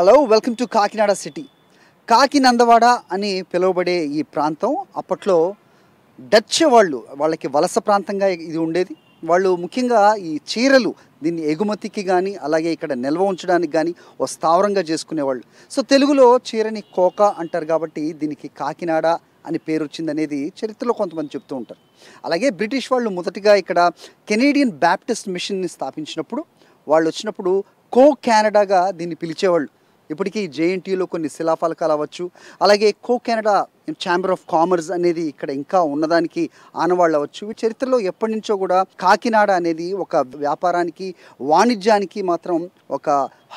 Hello, welcome to Kakinada city. Kakinandavada అని పిలువబడే ఈ ప్రాంతం అప్పట్లో డచ్ వాళ్ళకి వలస ప్రాంతంగా ఇది ఉండేది. వాళ్ళు ముఖ్యంగా ఈ చీరలు దీన్ని ఎగుమతికి కానీ అలాగే ఇక్కడ నిల్వ ఉంచడానికి కానీ ఓ స్థావరంగా చేసుకునేవాళ్ళు. సో తెలుగులో చీరని కోక అంటారు కాబట్టి దీనికి కాకినాడ అని పేరు వచ్చిందనేది చరిత్రలో కొంతమంది చెప్తూ ఉంటారు. అలాగే బ్రిటిష్ వాళ్ళు మొదటిగా ఇక్కడ కెనేడియన్ బ్యాప్టిస్ట్ మిషన్ని స్థాపించినప్పుడు వాళ్ళు వచ్చినప్పుడు కో కెనడాగా దీన్ని పిలిచేవాళ్ళు. ఇప్పటికీ జేఎన్టీయూలో కొన్ని శిలాఫలకాలు అవ్వచ్చు, అలాగే కో కెనడా ఛాంబర్ ఆఫ్ కామర్స్ అనేది ఇక్కడ ఇంకా ఉన్నదానికి ఆనవాళ్ళు అవ్వచ్చు. ఈ చరిత్రలో ఎప్పటి నుంచో కూడా కాకినాడ అనేది ఒక వ్యాపారానికి వాణిజ్యానికి మాత్రం ఒక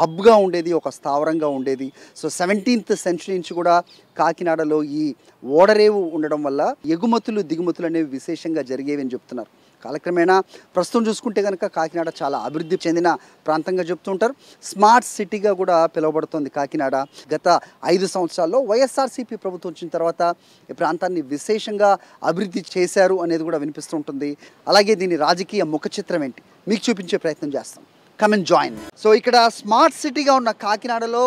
హబ్గా ఉండేది, ఒక స్థావరంగా ఉండేది. సో 17th సెంచరీ నుంచి కూడా కాకినాడలో ఈ ఓడరేవు ఉండడం వల్ల ఎగుమతులు దిగుమతులు అనేవి విశేషంగా జరిగేవి అని చెప్తున్నారు. కాలక్రమేణా ప్రస్తుతం చూసుకుంటే కనుక కాకినాడ చాలా అభివృద్ధి చెందిన ప్రాంతంగా చెప్తుంటారు. స్మార్ట్ సిటీగా కూడా పిలువబడుతుంది కాకినాడ. గత 5 సంవత్సరాల్లో వైఎస్ఆర్సీపీ ప్రభుత్వం వచ్చిన తర్వాత ఈ ప్రాంతాన్ని విశేషంగా అభివృద్ధి చేశారు అనేది కూడా వినిపిస్తూ ఉంటుంది. అలాగే దీని రాజకీయ ముఖ చిత్రం ఏంటి మీకు చూపించే ప్రయత్నం చేస్తాం. Come and join. సో ఇక్కడ స్మార్ట్ సిటీగా ఉన్న కాకినాడలో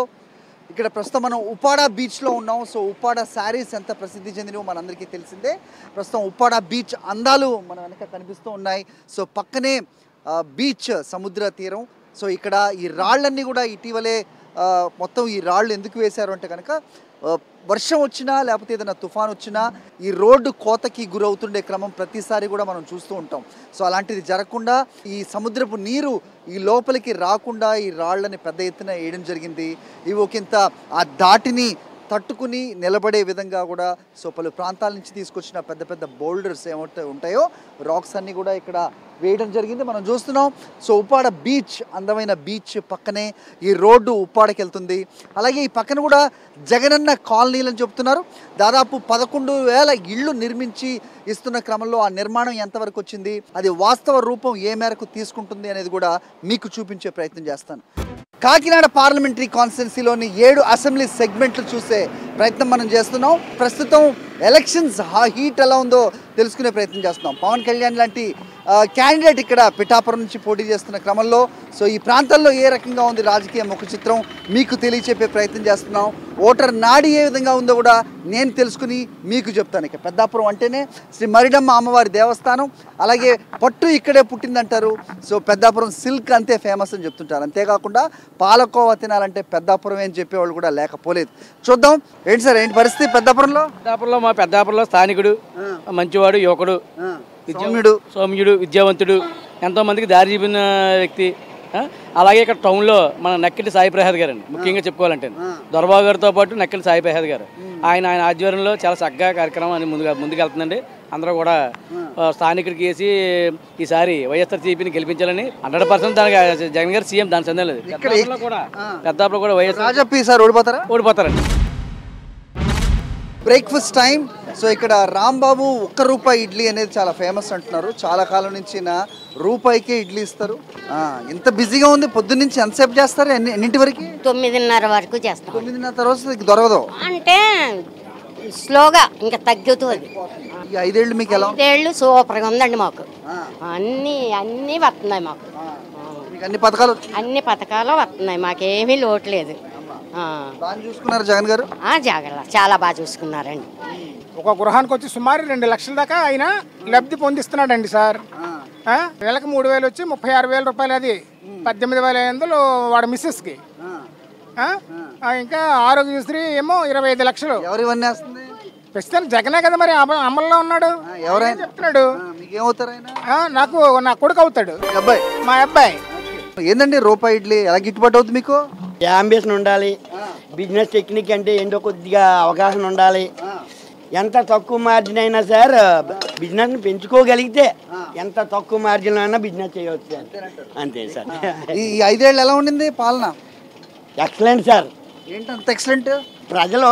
ఇక్కడ ప్రస్తుతం మనం ఉప్పాడ బీచ్లో ఉన్నాం. సో ఉప్పాడ శారీస్ ఎంత ప్రసిద్ధి చెందినవో మనందరికీ తెలిసిందే. ప్రస్తుతం ఉప్పాడ బీచ్ అందాలు మన వెనక కనిపిస్తూ ఉన్నాయి. సో పక్కనే బీచ్ సముద్ర తీరం. సో ఇక్కడ ఈ రాళ్ళన్నీ కూడా ఇటీవలే మొత్తం ఈ రాళ్ళు ఎందుకు వేశారు అంటే కనుక వర్షం వచ్చినా లేకపోతే ఏదైనా తుఫాన్ వచ్చినా ఈ రోడ్డు కోతకి గురవుతుండే క్రమం ప్రతిసారి కూడా మనం చూస్తూ ఉంటాం. సో అలాంటిది జరగకుండా ఈ సముద్రపు నీరు ఈ లోపలికి రాకుండా ఈ రాళ్ళని పెద్ద ఎత్తున వేయడం జరిగింది. ఇవి ఒకంత ఆ దాటిని తట్టుకుని నిలబడే విధంగా కూడా సో పలు ప్రాంతాల నుంచి తీసుకొచ్చిన పెద్ద పెద్ద బోల్డర్స్ ఏమైతే ఉంటాయో రాక్స్ అన్నీ కూడా ఇక్కడ వేయడం జరిగింది. మనం చూస్తున్నాం. సో ఉప్పాడ బీచ్, అందమైన బీచ్ పక్కనే ఈ రోడ్డు ఉప్పాడకి వెళ్తుంది. అలాగే ఈ పక్కన కూడా జగనన్న కాలనీలు అని చెప్తున్నారు. దాదాపు 11,000 ఇళ్ళు నిర్మించి ఇస్తున్న క్రమంలో ఆ నిర్మాణం ఎంతవరకు వచ్చింది, అది వాస్తవ రూపం ఏ మేరకు తీసుకుంటుంది అనేది కూడా మీకు చూపించే ప్రయత్నం చేస్తాను. కాకినాడ పార్లమెంటరీ కాన్స్టిట్యున్సీలోని 7 అసెంబ్లీ సెగ్మెంట్లు చూసే ప్రయత్నం మనం చేస్తున్నాం. ప్రస్తుతం ఎలక్షన్స్ హీట్ ఎలా ఉందో తెలుసుకునే ప్రయత్నం చేస్తున్నాం. పవన్ కళ్యాణ్ లాంటి క్యాండిడేట్ ఇక్కడ పిఠాపురం నుంచి పోటీ చేస్తున్న క్రమంలో సో ఈ ప్రాంతాల్లో ఏ రకంగా ఉంది రాజకీయ ముఖ చిత్రం మీకు తెలియచెప్పే ప్రయత్నం చేస్తున్నాం. ఓటర్ నాడి ఏ విధంగా ఉందో కూడా నేను తెలుసుకుని మీకు చెప్తాను. ఇక పెద్దాపురం అంటేనే శ్రీ మరిడమ్మ అమ్మవారి దేవస్థానం, అలాగే పట్టు ఇక్కడే పుట్టిందంటారు. సో పెద్దాపురం సిల్క్ అంతే ఫేమస్ అని చెప్తుంటారు. అంతేకాకుండా పాలకోవా తినాలంటే పెద్దాపురం అని చెప్పేవాళ్ళు కూడా లేకపోలేదు. చూద్దాం ఏంటి సార్, ఏంటి పరిస్థితి పెద్దాపురంలో? మా పెద్దాపురంలో స్థానికుడు, మంచివాడు, యువకుడు, సౌమ్యుడు, విద్యావంతుడు, ఎంతోమందికి దారి చూపిన వ్యక్తి. అలాగే ఇక్కడ టౌన్లో మన నక్కిటి సాయి ప్రసాద్ గారు అండి, ముఖ్యంగా చెప్పుకోవాలంటే దొరబాబు గారితో పాటు నక్కిటి సాయి ప్రసాద్ గారు ఆయన ఆధ్వర్యంలో చాలా చక్కగా కార్యక్రమం అని ముందుకు వెళ్తుందండి. అందరూ కూడా స్థానికుడికి వేసి ఈసారి వైఎస్ఆర్సీపీని గెలిపించాలని 100% దానికి జగన్ గారు సీఎం, దాని సందేహం లేదు. పెద్దాపురం కూడా వైఎస్ఆర్ ఓడిపోతారండి. Breakfast time. సో ఇక్కడ రాంబాబు ₹1 ఇడ్లీ అనేది చాలా ఫేమస్ అంటున్నారు. చాలా కాలం నుంచి రూపాయికే ఇడ్లీ ఇస్తారు. ఎంత బిజీగా ఉంది, పొద్దున్న నుంచి ఎంతసేపు చేస్తారు, ఎన్నింటి వరకు? 9:30 వరకు చేస్తాం. 9:30 తర్వాత దొరకదు అంటే స్లోగా ఇంకా తగ్గుతుంది. ఈ 5 ఏళ్ళు మీకు ఎలా? 5 ఏళ్ళు సూపర్గా ఉందండి మాకు. అన్నీ వస్తున్నాయి మాకు. అన్ని పథకాలు వస్తున్నాయి, మాకేమీ లోటు లేదు. చూసుకున్నారు జగన్ గారు? చాలా బాగా చూసుకున్నారండి. ఒక గృహానికి వచ్చి సుమారు 2 లక్షల దాకా ఆయన లబ్ధి పొందిస్తున్నాడండి సార్. నెలకు 3,000 వచ్చి 36,000 రూపాయలు, అది 18,500 వాడు మిస్సెస్కి. ఇంకా ఆరోగ్యశ్రీ ఏమో 25 లక్షలు. ఎవరివన్నీ వస్తుంది? ప్రస్తుతం జగనే కదా మరి అమల్లో ఉన్నాడు. ఎవరైనా చెప్తున్నాడు నాకు నా కొడుకు అవుతాడు, మా అబ్బాయి. ఏందండి రూపాయి ఇడ్లీ ఎలా గిట్టుబాటు అవుతుంది మీకు? అంబిషన్ ఉండాలి, బిజినెస్ టెక్నిక్ అంటే ఏంటో కొద్దిగా అవగాహన ఉండాలి. ఎంత తక్కువ మార్జిన్ అయినా సార్ బిజినెస్ని పెంచుకోగలిగితే ఎంత తక్కువ మార్జిన్ అయినా బిజినెస్ చేయవచ్చు సార్. అంతే సార్. ఈ 5 ఏళ్ళు ఎలా ఉండింది పాలన? Excellent sir. ఏంటంత ఎక్సలెంట్? ప్రజలు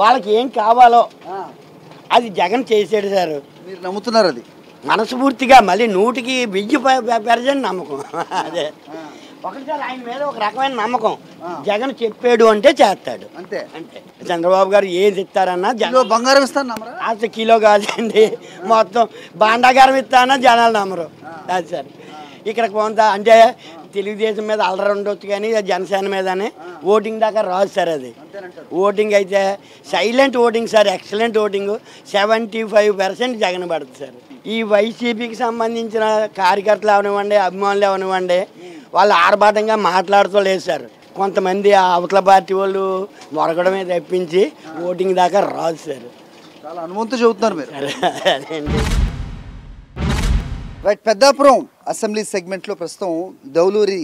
వాళ్ళకి ఏం కావాలో అది జగన్ చేసాడు సార్. మీరు నమ్ముతున్నారు? అది మనస్ఫూర్తిగా మళ్ళీ 100కి 1000% నమ్మకం. అదే ఒకటిసారి ఆయన మీద ఒక రకమైన నమ్మకం. జగన్ చెప్పాడు అంటే చేస్తాడు, అంతే అంతే. చంద్రబాబు గారు ఏది ఇస్తారన్నా బంగారం ఇస్తాను అసలు కిలో కాదండి, మొత్తం భాండాగారం ఇస్తానన్నా జనాలు నమ్మరు. అది సార్. ఇక్కడ కొంత అంటే తెలుగుదేశం మీద అల్లరి ఉండొచ్చు కానీ జనసేన మీదనే ఓటింగ్ దాకా రాదు సార్. అది ఓటింగ్ అయితే silent voting sir, excellent voting 75% Jagan పడుతుంది సార్. ఈ వైసీపీకి సంబంధించిన కార్యకర్తలు అవనివ్వండి, అభిమానులు అవనివ్వండి, వాళ్ళు ఆర్భాటంగా మాట్లాడుతూ లేదు సార్. కొంతమంది అవతల పార్టీ వాళ్ళు మొరగడమే తప్పించి ఓటింగ్ దాకా రాదు సార్. చాలా అనుభవంతో చెబుతున్నారు మీరు. అదేండి. రైట్, పెద్దాపురం అసెంబ్లీ సెగ్మెంట్లో ప్రస్తుతం దౌలూరి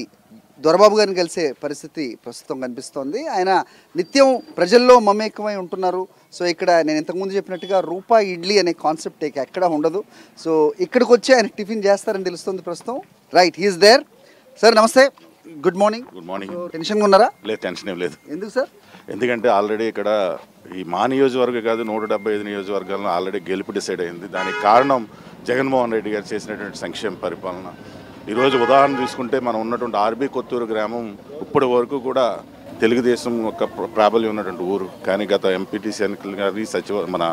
దొరబాబు గారిని కలిసే పరిస్థితి ప్రస్తుతం కనిపిస్తోంది. ఆయన నిత్యం ప్రజల్లో మమేకమై ఉంటున్నారు. సో ఇక్కడ నేను ఇంతకుముందు చెప్పినట్టుగా రూపాయి ఇడ్లీ అనే కాన్సెప్ట్ ఎక్కడ ఉండదు. సో ఇక్కడికి వచ్చి ఆయన టిఫిన్ చేస్తారని తెలుస్తుంది ప్రస్తుతం. Right, he is there. సార్ నమస్తే, గుడ్ మార్నింగ్. Good morning. టెన్షన్గా ఉన్నారా? లేదు, టెన్షన్ ఏం లేదు. ఎందుకు సార్? ఎందుకంటే ఆల్రెడీ ఇక్కడ ఈ మా నియోజకవర్గం కాదు 175 నియోజకవర్గాలను ఆల్రెడీ గెలుపు డిసైడ్ అయింది. దానికి కారణం జగన్మోహన్ రెడ్డి గారు చేసినటువంటి సంక్షేమ పరిపాలన. ఈరోజు ఉదాహరణ తీసుకుంటే మనం ఉన్నటువంటి ఆర్బీ కొత్తూరు గ్రామం ఇప్పటి వరకు కూడా తెలుగుదేశం ఒక ప్రాబల్యం ఉన్నటువంటి ఊరు. కానీ గత ఎంపీటీసీ ఎన్నికలు కానీ మన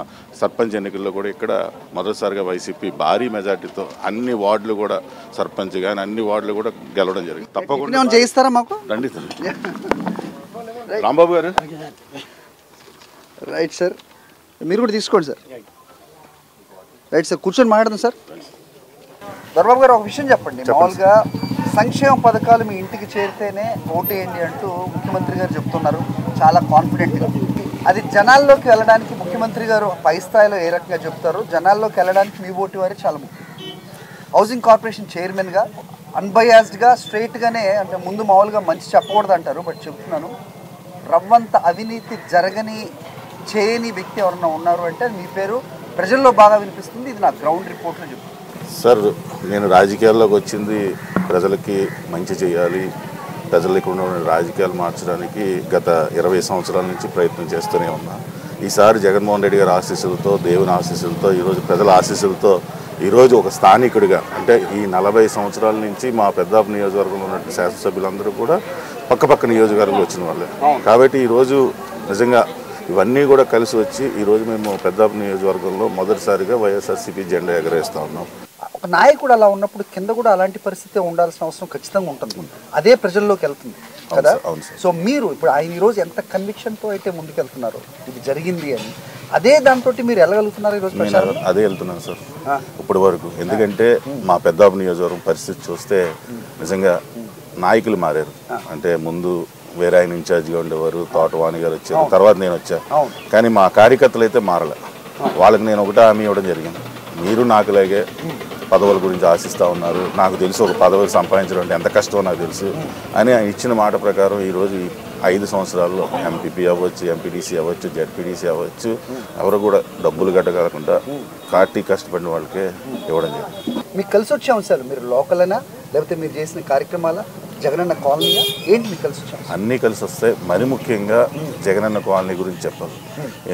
సర్పంచ్ ఎన్నికల్లో కూడా ఇక్కడ మొదటిసారిగా వైసీపీ భారీ మెజార్టీతో అన్ని వార్డులు కూడా సర్పంచ్ కానీ అన్ని వార్డులు కూడా గెలవడం జరిగింది. తప్పకుండా చేయిస్తారా మాకు? రండి రాంబాబు గారు. రైట్ సార్, మీరు కూడా తీసుకోండి సార్. రైట్ సార్, కూర్చొని మాట్లాడదాం సార్. దొరబాబు గారు, ఒక విషయం చెప్పండి. మామూలుగా సంక్షేమ పథకాలు మీ ఇంటికి చేరితేనే ఓటేయండి అంటూ ముఖ్యమంత్రి గారు చెప్తున్నారు చాలా కాన్ఫిడెంట్గా. అది జనాల్లోకి వెళ్ళడానికి ముఖ్యమంత్రి గారు పై స్థాయిలో ఏ రకంగా చెప్తారు, జనాల్లోకి వెళ్ళడానికి మీ ఓటు వారే చాలా ముఖ్యం. హౌసింగ్ కార్పొరేషన్ చైర్మన్గా అన్బయాస్డ్గా స్ట్రైట్గానే, అంటే ముందు మామూలుగా మంచి చెప్పకూడదు అంటారు, బట్ చెప్తున్నాను, రవ్వంత అవినీతి జరగని చేయని వ్యక్తి ఎవరన్నా ఉన్నారు అంటే మీ పేరు ప్రజల్లో బాగా వినిపిస్తుంది. ఇది నా గ్రౌండ్ రిపోర్ట్లో చెప్తుంది. సార్, నేను రాజకీయాల్లోకి వచ్చింది ప్రజలకి మంచి చేయాలి, ప్రజలకు ఉన్న రాజకీయాలు మార్చడానికి గత 20 సంవత్సరాల నుంచి ప్రయత్నం చేస్తూనే ఉన్నా. ఈసారి జగన్మోహన్ రెడ్డి గారి ఆశీస్సులతో, దేవుని ఆశీస్సులతో, ఈరోజు ప్రజల ఆశీస్సులతో ఈరోజు ఒక స్థానికుడిగా, అంటే ఈ 40 సంవత్సరాల నుంచి మా పెద్దాపురం నియోజకవర్గంలో ఉన్న శాసనసభ్యులందరూ కూడా పక్క నియోజకవర్గంలో వచ్చిన వాళ్ళే. కాబట్టి ఈరోజు నిజంగా ఇవన్నీ కూడా కలిసి వచ్చి ఈరోజు మేము పెద్దాపురం నియోజకవర్గంలో మొదటిసారిగా వైఎస్ఆర్సీపీ జెండా ఎగరేస్తూ ఉన్నాం. ఒక నాయకుడు అలా ఉన్నప్పుడు కింద కూడా అలాంటి పరిస్థితి ఉండాల్సిన అవసరం ఖచ్చితంగా ఉంటుంది. అదే ప్రజల్లో వెళ్తుంది కదా. సో మీరు ఇప్పుడు ఆయన ఈరోజు ఎంత కన్విక్షన్తో అయితే ముందుకెళ్తున్నారు ఇది జరిగింది అని, అదే దాంతో మీరు వెళ్ళగలుగుతున్నారు ఈరోజు? అదే వెళ్తున్నాను సార్ ఇప్పటి వరకు. ఎందుకంటే మా పెద్దాపురం నియోజకవర్గం పరిస్థితి చూస్తే నిజంగా నాయకులు మారారు. అంటే ముందు వేరే ఆయన ఇన్ఛార్జిగా ఉండేవారు, తోటవాణి గారు వచ్చారు, తర్వాత నేను వచ్చా. కానీ మా కార్యకర్తలు అయితే మారలే. వాళ్ళకి నేను ఒకటే హామీ ఇవ్వడం జరిగింది, మీరు నాకులాగే పదవుల గురించి ఆశిస్తూ ఉన్నారు, నాకు తెలుసు ఒక పదవులు సంపాదించడం అంటే ఎంత కష్టమో నాకు తెలుసు అని ఆయన ఇచ్చిన మాట ప్రకారం ఈరోజు 5 సంవత్సరాల్లో ఎంపీపీ అవ్వచ్చు, ఎంపీటీసీ అవ్వచ్చు, జెడ్పీటీసీ అవ్వచ్చు, ఎవరు కూడా డబ్బులు కట్టగలకుండా పార్టీ కష్టపడిన వాళ్ళకే ఇవ్వడం జరిగింది. మీకు కలిసి వచ్చే అంశాలు మీరు లోకలేనా లేకపోతే మీరు చేసిన కార్యక్రమాల జగనన్న కాలనీగా ఏంటి మీకు కలిసి వచ్చాము? అన్నీ కలిసి వస్తాయి. మరి ముఖ్యంగా జగనన్న కాలనీ గురించి చెప్పాలి.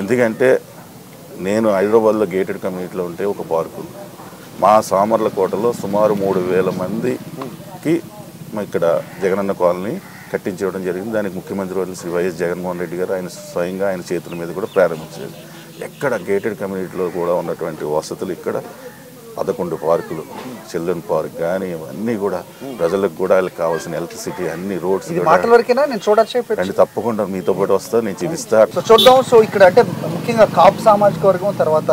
ఎందుకంటే నేను హైదరాబాద్లో గేటెడ్ కమ్యూనిటీలో ఉంటే ఒక పార్కు మా సామర్లకోటలో సుమారు 3000 మందికి ఇక్కడ జగనన్న కాలనీ కట్టించడం జరిగింది. దానికి ముఖ్యమంత్రి వర్యులు శ్రీ వైఎస్ జగన్మోహన్ రెడ్డి గారు ఆయన స్వయంగా ఆయన చేతుల మీద కూడా ప్రారంభించారు. ఎక్కడ గేటెడ్ కమ్యూనిటీలో కూడా ఉన్నటువంటి వసతులు ఇక్కడ 11 పార్కులు, చిల్డ్రన్ పార్క్ కానీ ఇవన్నీ కూడా ప్రజలకు కూడా వాళ్ళకి కావాల్సిన ఎలక్ట్రిసిటీ అన్ని రోడ్స్ అండి. తప్పకుండా మీతో పాటు వస్తా, నేను చూపిస్తా. చూద్దాం. సో ఇక్కడ అంటే ముఖ్యంగా కాపు సామాజిక వర్గం తర్వాత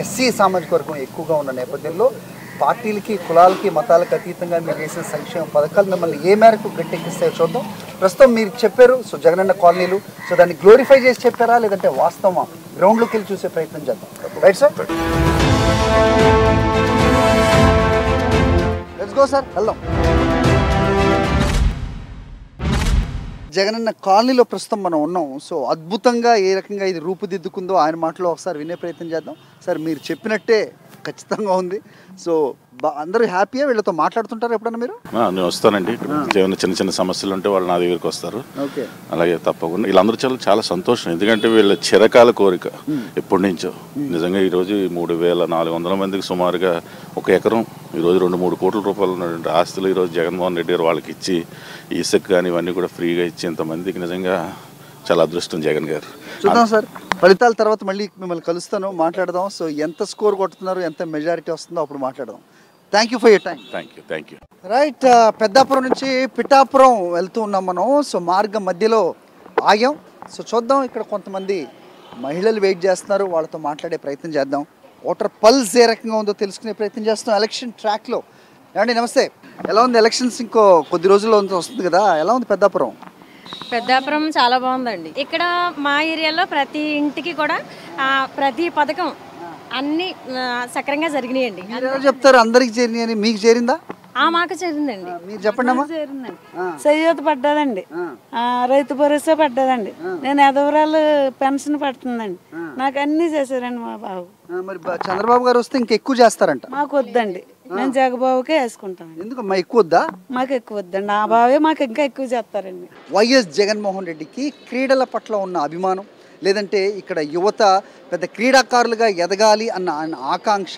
ఎస్సీ సామాజిక వర్గం ఎక్కువగా ఉన్న నేపథ్యంలో పార్టీలకి కులాలకి మతాలకు అతీతంగా మీరు చేసిన సంక్షేమ పథకాలు మిమ్మల్ని ఏ మేరకు గట్టెక్కిస్తాయో చూద్దాం. ప్రస్తుతం మీరు చెప్పారు సో జగనన్న కాలనీలు, సో దాన్ని గ్లోరిఫై చేసి చెప్పారా లేదంటే వాస్తవమా గ్రౌండ్లోకి వెళ్ళి చూసే ప్రయత్నం చేద్దాం. Right sir, let's go sir, వెళ్దాం. జగనన్న కాలనీలో ప్రస్తుతం మనం ఉన్నాం. సో అద్భుతంగా ఏ రకంగా ఇది రూపుదిద్దుకుందో ఆయన మాటలో ఒకసారి వినే ప్రయత్నం చేద్దాం. సార్ మీరు చెప్పినట్టే ఖచ్చితంగా ఉంది. సో అందరూ హ్యాపీగా వీళ్ళతో మాట్లాడుతుంటారు ఎప్పుడన్నా మీరు? నేను వస్తానండి. ఏమైనా చిన్న చిన్న సమస్యలు ఉంటే వాళ్ళు నా దగ్గరికి వస్తారు. అలాగే తప్పకుండా వీళ్ళందరూ చాలా సంతోషం. ఎందుకంటే వీళ్ళ చిరకాల కోరిక ఎప్పటి నుంచో. నిజంగా ఈరోజు 3400 మందికి సుమారుగా 1 ఎకరం ఈరోజు 2-3 కోట్ల రూపాయలు ఉన్నటువంటి ఆస్తులు ఈరోజు జగన్మోహన్ రెడ్డి గారు వాళ్ళకి ఇచ్చి ఇసుక కానీ ఇవన్నీ కూడా ఫ్రీగా ఇచ్చి ఇంతమందికి నిజంగా చాలా అదృష్టం జగన్ గారు. చూద్దాం సార్, ఫలితాల తర్వాత మళ్ళీ మిమ్మల్ని కలుస్తాను, మాట్లాడదాం. సో ఎంత స్కోర్ కొట్టుతున్నారు, ఎంత మెజారిటీ వస్తుందో అప్పుడు మాట్లాడదాం. Thank you for your time. Thank you. Right, Peddapuram నుంచి పిఠాపురం వెళ్తూ ఉన్నాం మనం. సో మార్గం మధ్యలో ఆగాం. సో చూద్దాం, ఇక్కడ కొంతమంది మహిళలు వెయిట్ చేస్తున్నారు, వాళ్ళతో మాట్లాడే ప్రయత్నం చేద్దాం. ఓటర్ పల్స్ ఏ రకంగా ఉందో తెలుసుకునే ప్రయత్నం చేస్తున్నాం ఎలక్షన్ ట్రాక్లో. ఏమండి నమస్తే, ఎలా ఉంది ఎలక్షన్స్? ఇంకో కొద్ది రోజుల్లో వస్తుంది కదా, ఎలా ఉంది పెద్దాపురం? పెద్దాపురం చాలా బాగుందండి. ఇక్కడ మా ఏరియాలో ప్రతి ఇంటికి కూడా ప్రతి పథకం అన్ని సక్రంగా జరిగినాయండి. ఎలా చెప్తారు అందరికి చేరినాయని? మీకు చేరిందా? మాకు చేరిందండి. మీరు చెప్పండి అమ్మా. సయ్యత పడ్డదండి, రైతు భరోసా పడ్డదండి, నేను ఎదవరాలు పెన్షన్ పడుతుందండి, నాకు అన్ని చేశారండి మా బాబు. మరి చంద్రబాబు గారు వస్తే ఇంకా ఎక్కువ చేస్తారంట. మాకు వద్దండి, నేను జగబాబుకే వేసుకుంటాను. ఎందుకమ్మా ఎక్కువ వద్దా? మాకు ఎక్కువ వద్దండి, ఆ బాబే మాకు ఇంకా ఎక్కువ చేస్తారండి. వైఎస్ జగన్మోహన్ రెడ్డికి క్రీడల పట్ల ఉన్న అభిమానం, లేదంటే ఇక్కడ యువత పెద్ద క్రీడాకారులుగా ఎదగాలి అన్న ఆకాంక్ష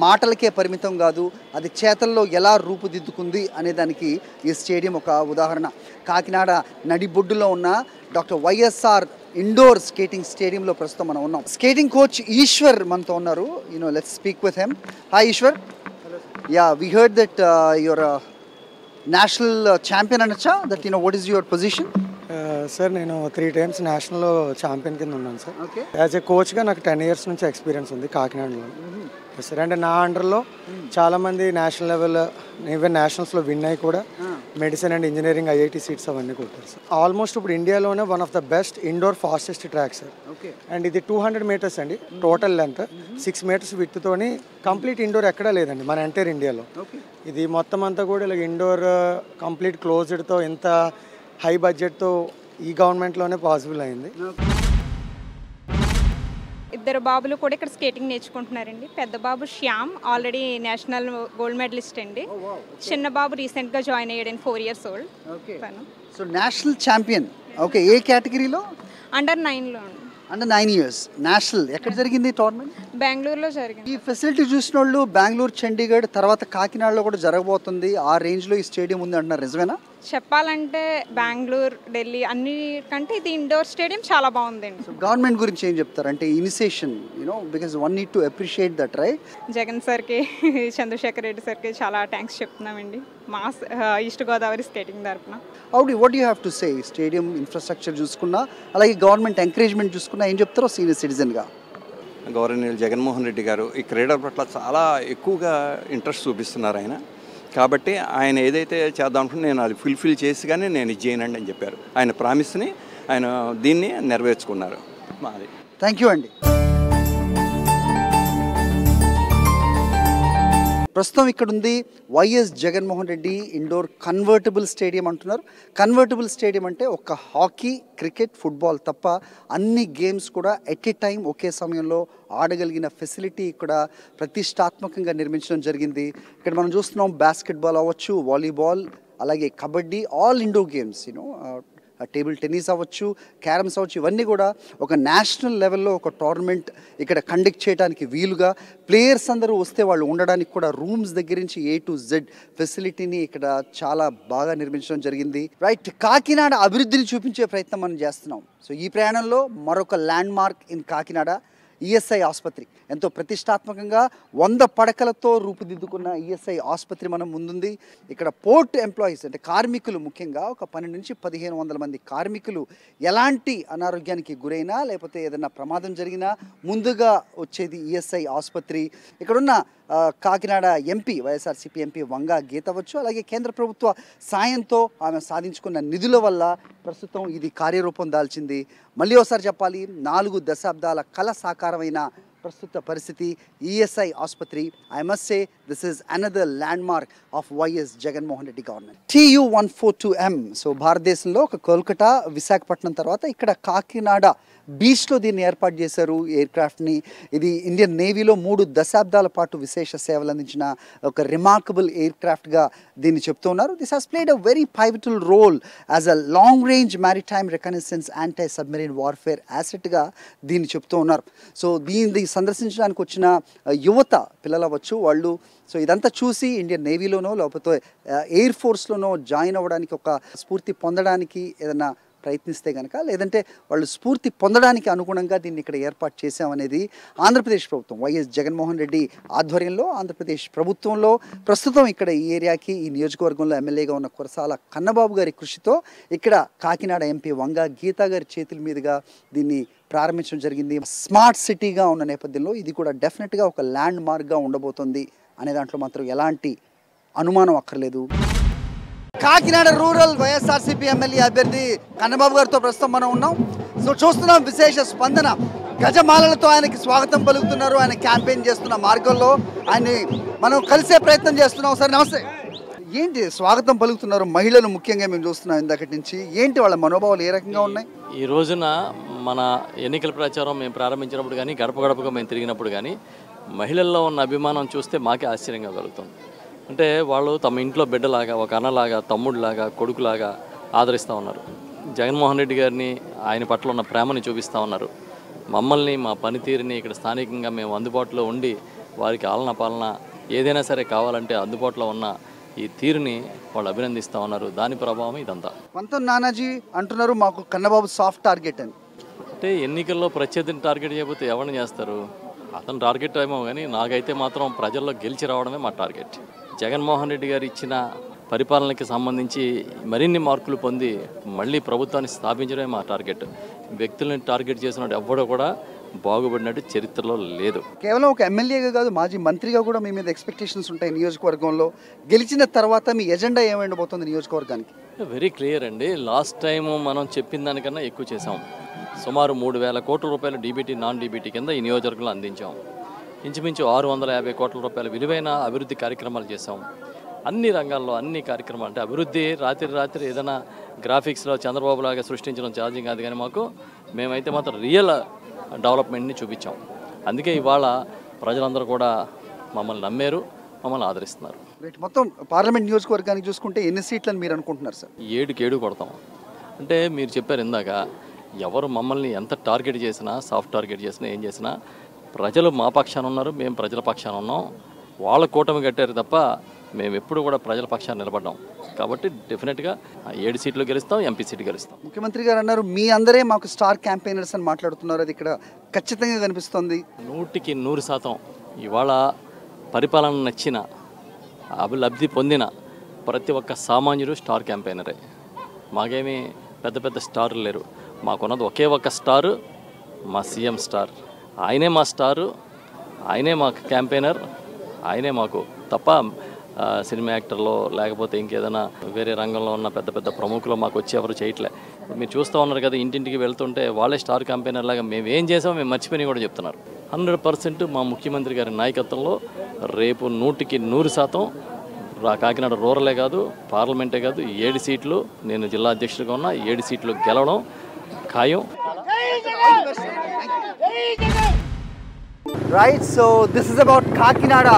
మాటలకే పరిమితం కాదు, అది చేతల్లో ఎలా రూపుదిద్దుకుంది అనే దానికి ఈ స్టేడియం ఒక ఉదాహరణ. కాకినాడ నడిబొడ్డులో ఉన్న డాక్టర్ వైఎస్ఆర్ ఇండోర్ స్కేటింగ్ స్టేడియంలో ప్రస్తుతం మనం ఉన్నాం. స్కేటింగ్ కోచ్ ఈశ్వర్ మనతో ఉన్నారు. Let's speak with him. Hi Eshwar. Yeah, we heard that your national champion అనొచ్చా? That what is your position? Sir నేను 3 times నేషనల్ ఛాంపియన్ కింద ఉన్నాను సార్. ఓకే. యాజ్ ఏ కోచ్గా నాకు 10 years నుంచి ఎక్స్పీరియన్స్ ఉంది కాకినాడలో సార్. అంటే నా అండర్లో చాలామంది నేషనల్ లెవెల్, ఈవెన్ నేషనల్స్లో విన్ అయ్యి కూడా medicine and engineering IIT seats అవన్నీ కొట్టారు సార్. ఆల్మోస్ట్ ఇప్పుడు ఇండియాలోనే one of the best indoor fastest track sir. And ఇది 200 meters అండి టోటల్ లెంత్, 6 meters విడ్త్తోని కంప్లీట్ ఇండోర్ ఎక్కడా లేదండి మన ఎంటైర్ ఇండియాలో. ఇది మొత్తం అంతా కూడా ఇలా ఇండోర్ కంప్లీట్ క్లోజ్డ్తో ఇంత హై బడ్జెట్తో ఈ గవర్నమెంట్లోనే పాసిబుల్ అయింది. ఇద్దరు బాబులు కూడా ఇక్కడ స్కేటింగ్ నేర్చుకుంటున్నారండి. పెద్ద బాబు Shyam already national gold medalist అండి. చిన్న బాబు రీసెంట్గా జాయిన్ అయ్యాడు, 4 years old. So national champion. Okay, ఏ కేటగిరీలో? అండర్ 9లో. Under 9 years national. ఎక్కడ జరిగింది టోర్నమెంట్? బెంగళూరులో జరిగింది. ఈ ఫెసిలిటీ చూసిన వాళ్ళు బెంగళూరు, చండీగఢ్, తర్వాత కాకినాడలో కూడా జరగబోతుంది, ఆ రేంజ్లో ఈ స్టేడియం ఉంది అంటున్నారు, నిజమేనా? చెప్పాలంటే బెంగళూరు, ఢిల్లీ అన్నికంటే ఇది ఇండోర్ స్టేడియం చాలా బాగుందండి. సో గవర్నమెంట్ గురించి ఏం చెప్తారు? అంటే initiation, because one need to appreciate that, right? Jagan సార్కి, చంద్రశేఖర్ రెడ్డి సార్కి చాలా థ్యాంక్స్ చెప్తున్నామండి మా ఈస్ట్ గోదావరి స్కేటింగ్ తరఫున. What you have to say? Stadium infrastructure చూసుకున్నా, అలాగే గవర్నమెంట్ ఎంకరేజ్మెంట్ చూసుకున్నా ఏం చెప్తారో సీనియర్ సిటిజన్గా? గవర్నర్ జగన్మోహన్ రెడ్డి గారు ఈ క్రీడల పట్ల చాలా ఎక్కువగా ఇంట్రెస్ట్ చూపిస్తున్నారు ఆయన. కాబట్టి ఆయన ఏదైతే చేద్దాం అనుకుంటే నేను అది ఫుల్ఫిల్ చేసి కానీ నేను ఇది చేయనండి అని చెప్పారు. ఆయన ప్రామిస్ని ఆయన దీన్ని నెరవేర్చుకున్నారు. మాది. థ్యాంక్ యూ అండి. ప్రస్తుతం ఇక్కడ ఉంది YS Jaganmohan Reddy indoor convertible stadium అంటున్నారు. కన్వర్టబుల్ స్టేడియం అంటే ఒక హాకీ, క్రికెట్, ఫుట్బాల్ తప్ప అన్ని గేమ్స్ కూడా ఎట్ ఏ టైం ఒకే సమయంలో ఆడగలిగిన ఫెసిలిటీ ఇక్కడ ప్రతిష్టాత్మకంగా నిర్మించడం జరిగింది. ఇక్కడ మనం చూస్తున్నాం బాస్కెట్బాల్ అవ్వచ్చు, వాలీబాల్, అలాగే kabaddi, all indoor games, table tennis అవ్వచ్చు, క్యారమ్స్ అవ్వచ్చు, ఇవన్నీ కూడా ఒక నేషనల్ లెవెల్లో ఒక టోర్నమెంట్ ఇక్కడ కండక్ట్ చేయడానికి వీలుగా, ప్లేయర్స్ అందరూ వస్తే వాళ్ళు ఉండడానికి కూడా రూమ్స్ దగ్గర నుంచి A to Z ఫెసిలిటీని ఇక్కడ చాలా బాగా నిర్మించడం జరిగింది. రైట్, కాకినాడ అభివృద్ధిని చూపించే ప్రయత్నం మనం చేస్తున్నాం. సో ఈ ప్రయాణంలో మరొక land mark in Kakinada ESI ఆసుపత్రి. ఎంతో ప్రతిష్టాత్మకంగా 100 పడకలతో రూపుదిద్దుకున్న ఈఎస్ఐ ఆసుపత్రి మనం ముందుంది. ఇక్కడ పోర్ట్ ఎంప్లాయీస్ అంటే కార్మికులు, ముఖ్యంగా ఒక 12 నుంచి 1500 మంది కార్మికులు ఎలాంటి అనారోగ్యానికి గురైనా లేకపోతే ఏదైనా ప్రమాదం జరిగినా ముందుగా వచ్చేది ఈఎస్ఐ ఆసుపత్రి. ఇక్కడున్న కాకినాడ ఎంపీ, వైఎస్ఆర్సీపీ ఎంపీ వంగా గీత అవ్వచ్చు, అలాగే కేంద్ర ప్రభుత్వ సాయంతో ఆమె సాధించుకున్న నిధుల వల్ల ప్రస్తుతం ఇది కార్యరూపం దాల్చింది. మళ్ళీ ఒకసారి చెప్పాలి, 4 దశాబ్దాల కళ సాకారమైన ప్రస్తుత పరిస్థితి ఈఎస్ఐ ఆసుపత్రి. I must say this is another land mark of YS Jaganmohan Reddy government. TU-142M. So భారతదేశంలో ఒక కోల్కతా, విశాఖపట్నం తర్వాత ఇక్కడ కాకినాడ బీచ్లో దీన్ని ఏర్పాటు చేశారు ఎయిర్క్రాఫ్ట్ని. ఇది ఇండియన్ నేవీలో 3 దశాబ్దాల పాటు విశేష సేవలు అందించిన ఒక రిమార్కబుల్ ఎయిర్క్రాఫ్ట్గా దీన్ని చెప్తున్నారు. This has played a very pivotal role as a long range maritime reconnaissance anti submarine warfare యాసెట్గా దీన్ని చెప్తూ ఉన్నారు. సో దీన్ని సందర్శించడానికి వచ్చిన యువత, పిల్లలు అవ్వచ్చు, వాళ్ళు సో ఇదంతా చూసి ఇండియన్ నేవీలోనో లేకపోతే ఎయిర్ ఫోర్స్లోనో జాయిన్ అవ్వడానికి, ఒక స్ఫూర్తి పొందడానికి, ఏదైనా ప్రయత్నిస్తే కనుక, లేదంటే వాళ్ళు స్ఫూర్తి పొందడానికి అనుగుణంగా దీన్ని ఇక్కడ ఏర్పాటు చేశామనేది ఆంధ్రప్రదేశ్ ప్రభుత్వం వైఎస్ జగన్మోహన్ రెడ్డి ఆధ్వర్యంలో ఆంధ్రప్రదేశ్ ప్రభుత్వంలో ప్రస్తుతం ఇక్కడ ఈ ఏరియాకి ఈ నియోజకవర్గంలో ఎమ్మెల్యేగా ఉన్న కురసాల కన్నబాబు గారి కృషితో ఇక్కడ కాకినాడ ఎంపీ వంగ గీతా గారి చేతుల మీదుగా దీన్ని ప్రారంభించడం జరిగింది. స్మార్ట్ సిటీగా ఉన్న నేపథ్యంలో ఇది కూడా డెఫినెట్గా ఒక ల్యాండ్ మార్క్గా ఉండబోతుంది అనే దాంట్లో మాత్రం ఎలాంటి అనుమానం అక్కర్లేదు. కాకినాడ రూరల్ వైఎస్ఆర్సీపీ ఎమ్మెల్యే అభ్యర్థి కన్నబాబు గారితో ప్రస్తుతం మనం ఉన్నాం. సో చూస్తున్నాం విశేష స్పందన, గజమాలలతో ఆయనకి స్వాగతం పలుకుతున్నారు. ఆయన క్యాంపెయిన్ చేస్తున్న మార్గంలో ఆయన్ని మనం కలిసే ప్రయత్నం చేస్తున్నాం. సార్ నమస్తే. ఏంటి స్వాగతం పలుకుతున్నారు మహిళలు ముఖ్యంగా మేము చూస్తున్నాం ఇందాకటి నుంచి, ఏంటి వాళ్ళ మనోభావాలు ఏ రకంగా ఉన్నాయి? ఈ రోజున మన ఎన్నికల ప్రచారం మేము ప్రారంభించినప్పుడు కానీ గడప గడపగా మేము తిరిగినప్పుడు కానీ మహిళల్లో ఉన్న అభిమానం చూస్తే మాకే ఆశ్చర్యంగా కలుగుతుంది. అంటే వాళ్ళు తమ ఇంట్లో బిడ్డలాగా, ఒక అన్నలాగా, తమ్ముడిలాగా, కొడుకులాగా ఆదరిస్తూ ఉన్నారు. జగన్మోహన్ రెడ్డి గారిని, ఆయన పట్ల ఉన్న ప్రేమని చూపిస్తూ ఉన్నారు. మమ్మల్ని, మా పనితీరుని ఇక్కడ స్థానికంగా మేము అందుబాటులో ఉండి వారికి ఆలన పాలన ఏదైనా సరే కావాలంటే అందుబాటులో ఉన్న ఈ తీరుని వాళ్ళు అభినందిస్తూ ఉన్నారు. దాని ప్రభావం ఇదంతా. పంతం నానాజీ అంటున్నారు మాకు కన్నబాబు సాఫ్ట్ టార్గెట్ అని. అంటే ఎన్నికల్లో ప్రత్యర్థిని టార్గెట్ చేయకపోతే ఎవరిని చేస్తారు? అతను టార్గెట్ ఏమో కానీ నాకైతే మాత్రం ప్రజల్లో గెలిచి రావడమే మా టార్గెట్. జగన్మోహన్ రెడ్డి గారు ఇచ్చిన పరిపాలనకి సంబంధించి మరిన్ని మార్కులు పొంది మళ్ళీ ప్రభుత్వాన్ని స్థాపించడమే మా టార్గెట్. వ్యక్తులను టార్గెట్ చేసినట్టు ఎవ్వడో కూడా బాగుపడినట్టు చరిత్రలో లేదు. కేవలం ఒక ఎమ్మెల్యేగా కాదు, మాజీ మంత్రిగా కూడా మీ మీద ఎక్స్పెక్టేషన్స్ ఉంటాయి నియోజకవర్గంలో. గెలిచిన తర్వాత మీ ఎజెండా ఏమైండబోతుంది నియోజకవర్గానికి? వెరీ క్లియర్ అండి. లాస్ట్ టైం మనం చెప్పిన దానికన్నా ఎక్కువ చేసాం. సుమారు 3,000 కోట్ల రూపాయలు డీబీటీ, నాన్ డీబీటీ కింద ఈ నియోజకవర్గంలో అందించాం. ఇంచుమించు 650 కోట్ల రూపాయల విలువైన అభివృద్ధి కార్యక్రమాలు చేసాం. అన్ని రంగాల్లో అన్ని కార్యక్రమాలు. అంటే అభివృద్ధి రాత్రి ఏదైనా గ్రాఫిక్స్లో చంద్రబాబు లాగా సృష్టించడం ఛార్జింగ్ కాదు కానీ మేమైతే మాత్రం రియల్ డెవలప్మెంట్ని చూపించాం. అందుకే ఇవాళ ప్రజలందరూ కూడా మమ్మల్ని నమ్మారు, మమ్మల్ని ఆదరిస్తున్నారు. మొత్తం పార్లమెంట్ నియోజకవర్గానికి చూసుకుంటే ఎన్ని సీట్లని మీరు అనుకుంటున్నారు సార్? 7 కొడతాం. అంటే మీరు చెప్పారు ఇందాక, ఎవరు మమ్మల్ని ఎంత టార్గెట్ చేసినా, సాఫ్ట్ టార్గెట్ చేసినా, ఏం చేసినా ప్రజలు మా పక్షాన ఉన్నారు, మేము ప్రజల పక్షాన ఉన్నాం. వాళ్ళ కూటమి కట్టారు తప్ప మేము ఎప్పుడు కూడా ప్రజల పక్షాన్ని నిలబడ్డాం. కాబట్టి డెఫినెట్గా 7 సీట్లు గెలుస్తాం, ఎంపీ సీటు గెలుస్తాం. ముఖ్యమంత్రి గారు అన్నారు మీ అందరే మాకు స్టార్ క్యాంపెయినర్స్ అని మాట్లాడుతున్నారు. అది ఇక్కడ ఖచ్చితంగా కనిపిస్తుంది. 100% ఇవాళ పరిపాలన నచ్చిన, లబ్ధి పొందిన ప్రతి ఒక్క సామాన్యుడు స్టార్ క్యాంపెయినరే. మాకేమీ పెద్ద పెద్ద స్టార్లు లేరు. మాకున్నది ఒకే ఒక్క స్టారు, మా సీఎం స్టార్. ఆయనే మా స్టారు, ఆయనే మాకు క్యాంపెయినర్, ఆయనే మాకు తప్ప సినిమా యాక్టర్లో లేకపోతే ఇంకేదైనా వేరే రంగంలో ఉన్న పెద్ద పెద్ద ప్రముఖులు మాకు వచ్చి ఎవరు చేయట్లే. మీరు చూస్తూ ఉన్నారు కదా, ఇంటింటికి వెళ్తుంటే వాళ్ళే స్టార్ క్యాంపెయినర్ లాగా మేము ఏం చేసామో మేము మర్చిపోయి కూడా చెప్తున్నారు. 100% మా ముఖ్యమంత్రి గారి నాయకత్వంలో రేపు 100% కాకినాడ రూరలే కాదు, పార్లమెంటే కాదు, 7 సీట్లు నేను జిల్లా అధ్యక్షుడిగా ఉన్నా, 7 సీట్లు గెలవడం ఖాయం. Right. So this is about Kakinada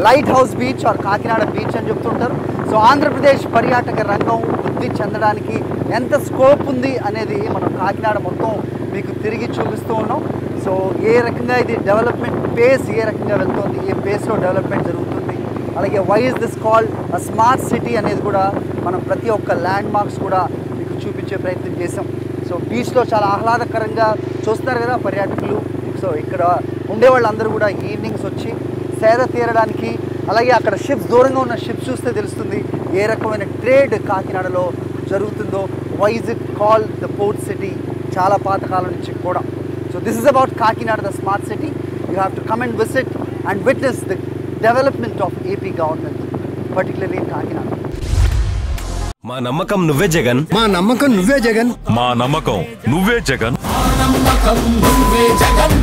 lighthouse beach or Kakinada beach అని చెప్తుంటారు. సో ఆంధ్రప్రదేశ్ పర్యాటక రంగం వృద్ధి చెందడానికి ఎంత స్కోప్ ఉంది అనేది మనం కాకినాడ మొత్తం మీకు తిరిగి చూపిస్తూ ఉన్నాం. సో ఏ రకంగా ఇది డెవలప్మెంట్ పేస్ ఏ రకంగా వెళ్తుంది, ఏ పేస్లో డెవలప్మెంట్ జరుగుతుంది, అలాగే why is this called a smart city అనేది కూడా మనం ప్రతి ఒక్క ల్యాండ్ మార్క్స్ కూడా మీకు చూపించే ప్రయత్నం చేసాం. సో బీచ్లో చాలా ఆహ్లాదకరంగా చూస్తున్నారు కదా పర్యాటకులు. సో ఇక్కడ ఉండే వాళ్ళందరూ కూడా ఈవినింగ్స్ వచ్చి సేద తీరడానికి, అలాగే అక్కడ షిప్స్, దూరంగా ఉన్న షిప్స్ చూస్తే తెలుస్తుంది ఏ రకమైన ట్రేడ్ కాకినాడలో జరుగుతుందో. Why is it call the port city, చాలా పాతకాలం నుంచి కూడా. So this is about Kakinada the smart city. You have to come and visit and witness the development of AP government, particularly in Kakinada. మా నమ్మకం నువ్వే జగన్, మా నమ్మకం నువ్వే జగన్, మా నమ్మకం నువ్వే జగన్, నమ్మకం నువ్వే జగన్.